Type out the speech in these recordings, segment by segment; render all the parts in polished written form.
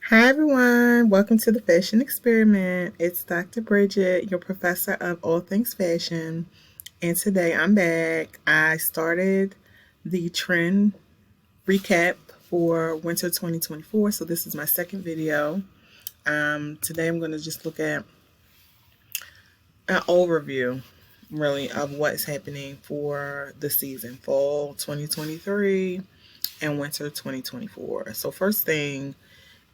Hi everyone, welcome to the Fashion Experiment. It's Dr. Bridget, your professor of all things fashion, and today I'm back. I started the trend recap for winter 2024, so this is my second video. Today I'm going to just look at an overview, really, of what's happening for the season, fall 2023 and winter 2024. So first thing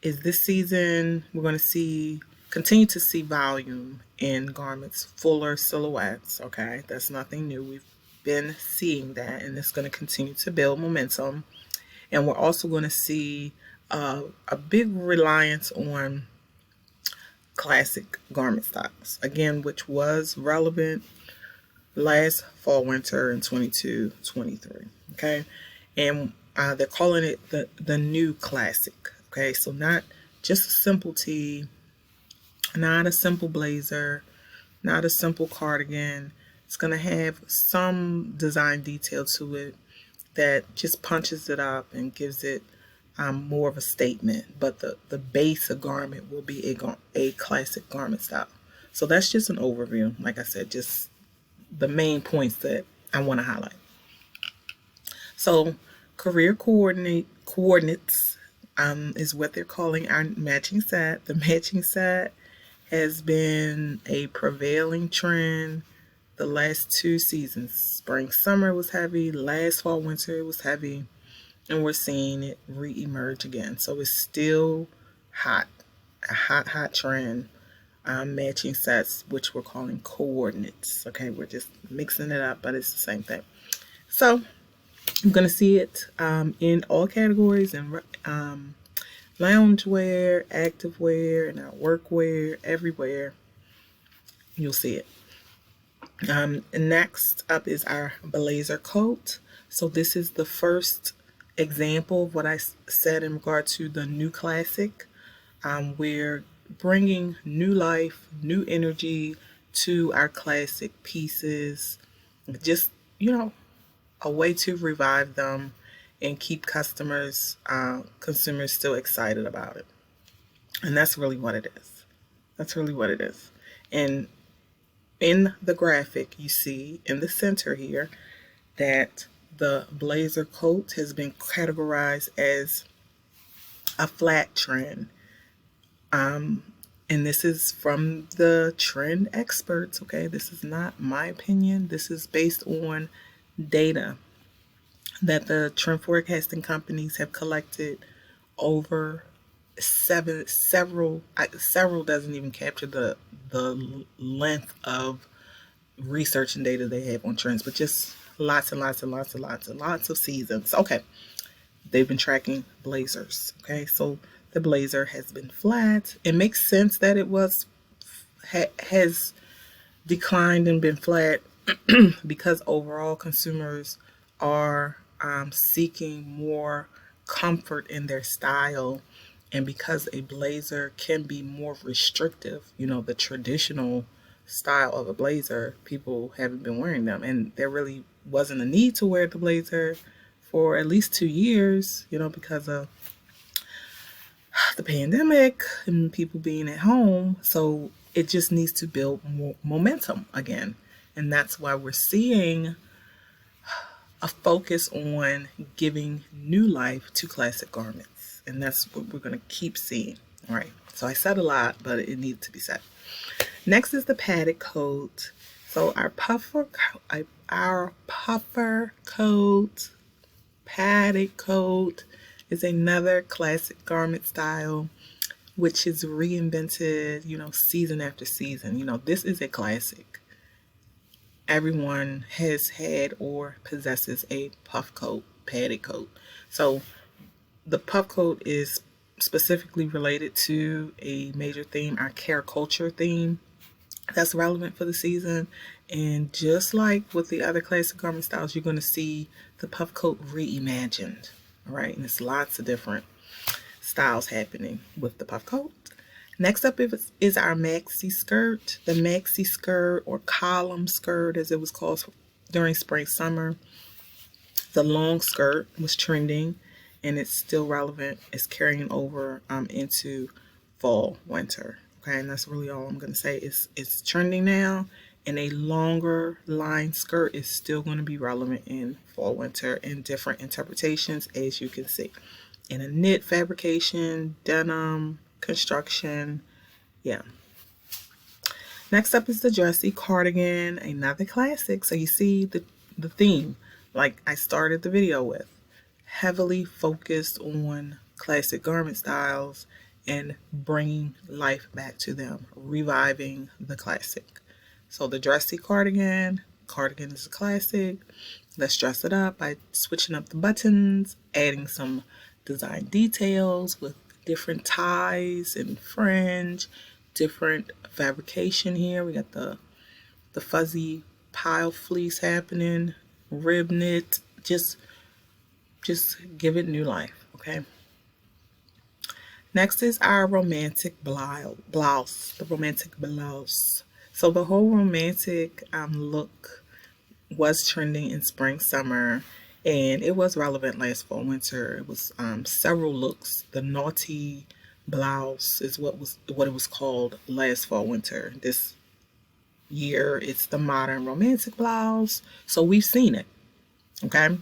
is this season we're going to continue to see volume in garments, fuller silhouettes. Okay, that's nothing new. We've been seeing that, and it's going to continue to build momentum. And we're also going to see a big reliance on classic garment styles again, which was relevant last fall winter in 22-23. Okay, and they're calling it the new classic. Okay, so not just a simple tee, not a simple blazer, not a simple cardigan. It's going to have some design detail to it that just punches it up and gives it more of a statement. But the base of garment will be a classic garment style. So that's just an overview. Like I said, just the main points that I want to highlight. So career coordinates is what they're calling our matching set. The matching set has been a prevailing trend the last two seasons. Spring, summer was heavy. Last fall, winter it was heavy. And we're seeing it re-emerge again. So it's still hot. A hot trend. Matching sets, which we're calling coordinates. Okay, we're just mixing it up, but it's the same thing. So I'm going to see it in all categories, and loungewear, activewear, and our workwear, everywhere. You'll see it. Next up is our blazer coat. So this is the first example of what I said in regard to the new classic. We're bringing new life, new energy to our classic pieces. Just, a way to revive them and keep consumers still excited about it. And that's really what it is. That's really what it is. And in the graphic, you see in the center here that the blazer coat has been categorized as a flat trend. And this is from the trend experts, okay? This is not my opinion. This is based on data that the trend forecasting companies have collected over several doesn't even capture the length of research and data they have on trends, but just lots and lots and lots and lots and lots of seasons. Okay, they've been tracking blazers. Okay, so the blazer has been flat. It makes sense that it has declined and been flat because overall consumers are seeking more comfort in their style, and because a blazer can be more restrictive, the traditional style of a blazer, people haven't been wearing them, and there really wasn't a need to wear the blazer for at least 2 years, because of the pandemic and people being at home. So it just needs to build more momentum again, and that's why we're seeing a focus on giving new life to classic garments. And that's what we're going to keep seeing. All right. So I said a lot, but it needs to be said. Next is the padded coat. So our puffer coat, padded coat, is another classic garment style, which is reinvented, season after season. This is a classic. Everyone has had or possesses a puff coat, padded coat. So the puff coat is specifically related to a major theme, our care culture theme, that's relevant for the season. And just like with the other classic garment styles, you're going to see the puff coat reimagined. All right, and there's lots of different styles happening with the puff coat. Next up is our maxi skirt. The maxi skirt, or column skirt as it was called during spring summer. The long skirt was trending, and it's still relevant. It's carrying over into fall, winter. Okay, and that's really all I'm gonna say. It's trending now, and a longer line skirt is still going to be relevant in fall, winter, in different interpretations, as you can see. In a knit fabrication, denim, construction, yeah. Next up is the dressy cardigan, another classic. So you see the theme, like I started the video with, heavily focused on classic garment styles and bringing life back to them, reviving the classic. So the dressy cardigan, cardigan is a classic. Let's dress it up by switching up the buttons, adding some design details with different ties and fringe, different fabrication here. We got the fuzzy pile fleece happening, rib knit, just give it new life, okay? Next is our romantic blouse, the romantic blouse. So the whole romantic look was trending in spring, summer, and it was relevant last fall, winter. It was several looks. The naughty blouse is what it was called last fall, winter. This year, it's the modern romantic blouse. So we've seen it, okay?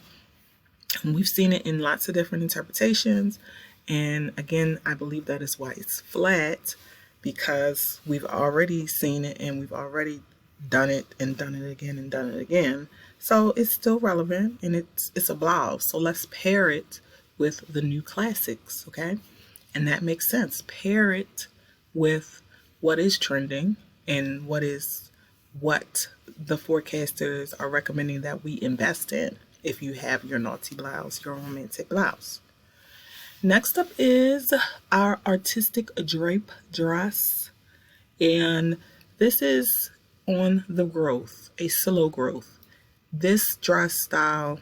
And we've seen it in lots of different interpretations. And again, I believe that is why it's flat, because we've already seen it and we've already done it and done it again and done it again. So it's still relevant, and it's a blouse. So let's pair it with the new classics, okay? And that makes sense. Pair it with what is trending and what the forecasters are recommending that we invest in if you have your naughty blouse, your romantic blouse. Next up is our artistic drape dress, and this is on the growth, a slow growth. This dress style,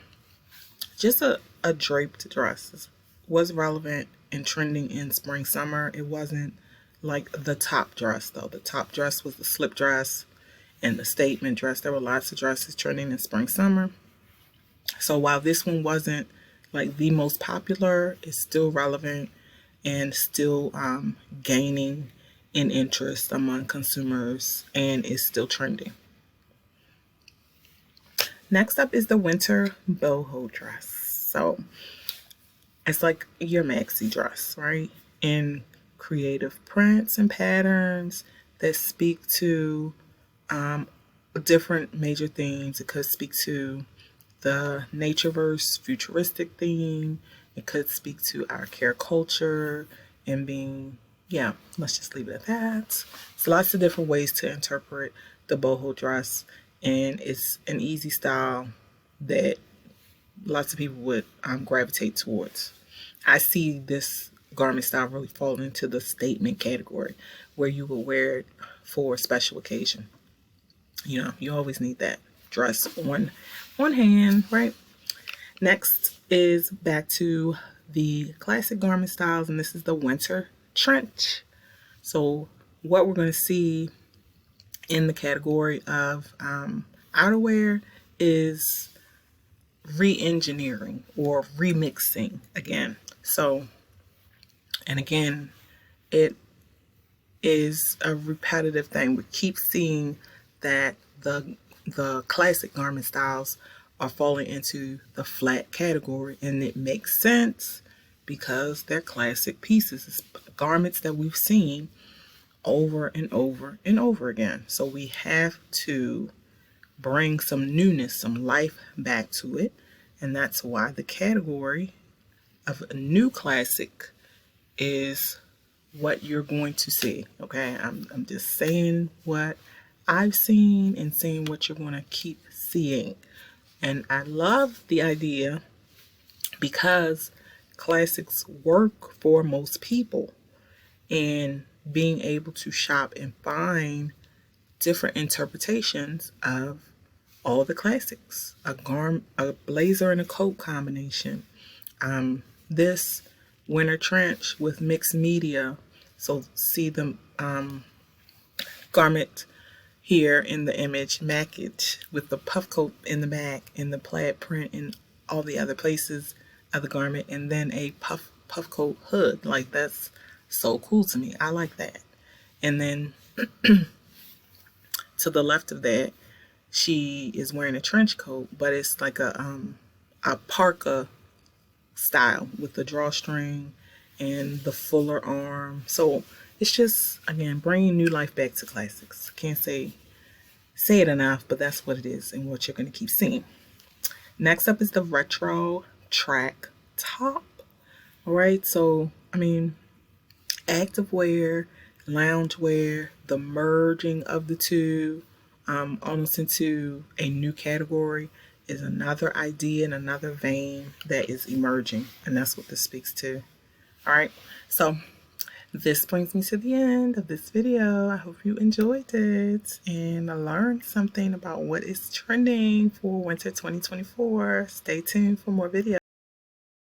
just a draped dress, was relevant and trending in spring, summer. It wasn't like the top dress though. The top dress was the slip dress and the statement dress. There were lots of dresses trending in spring, summer. So while this one wasn't like the most popular, it's still relevant and still gaining in interest among consumers, and is still trending. Next up is the winter boho dress. So it's like your maxi dress, right? In creative prints and patterns that speak to different major themes. It could speak to the natureverse futuristic theme. It could speak to our care culture and being, yeah, let's just leave it at that. It's lots of different ways to interpret the boho dress, and it's an easy style that lots of people would gravitate towards. I see this garment style really fall into the statement category, where you will wear it for a special occasion. You know, you always need that dress on hand, right? Next is back to the classic garment styles, and this is the winter trench. So what we're going to see in the category of outerwear is re-engineering or remixing again. So, and again, it is a repetitive thing. We keep seeing that the classic garment styles are falling into the flat category, and it makes sense because they're classic pieces. It's garments that we've seen over and over and over again. So we have to bring some newness, some life back to it, and that's why the category of a new classic is what you're going to see. Okay, I'm just saying what I've seen and seeing what you're going to keep seeing. And I love the idea because classics work for most people, and being able to shop and find different interpretations of all the classics. A blazer and a coat combination. This winter trench with mixed media. So see the garment here in the image, mackage with the puff coat in the back and the plaid print in all the other places of the garment, and then a puff coat hood. Like, that's so cool to me. I like that. And then to the left of that, she is wearing a trench coat, but it's like a parka style with the drawstring and the fuller arm. So it's just, again, bringing new life back to classics. Can't say it enough, but that's what it is and what you're going to keep seeing. Next up is the retro track top. All right, so I mean, activewear, loungewear, the merging of the two, almost into a new category, is another idea and another vein that is emerging, and that's what this speaks to. All right, so this brings me to the end of this video. I hope you enjoyed it and learned something about what is trending for winter 2024. Stay tuned for more videos.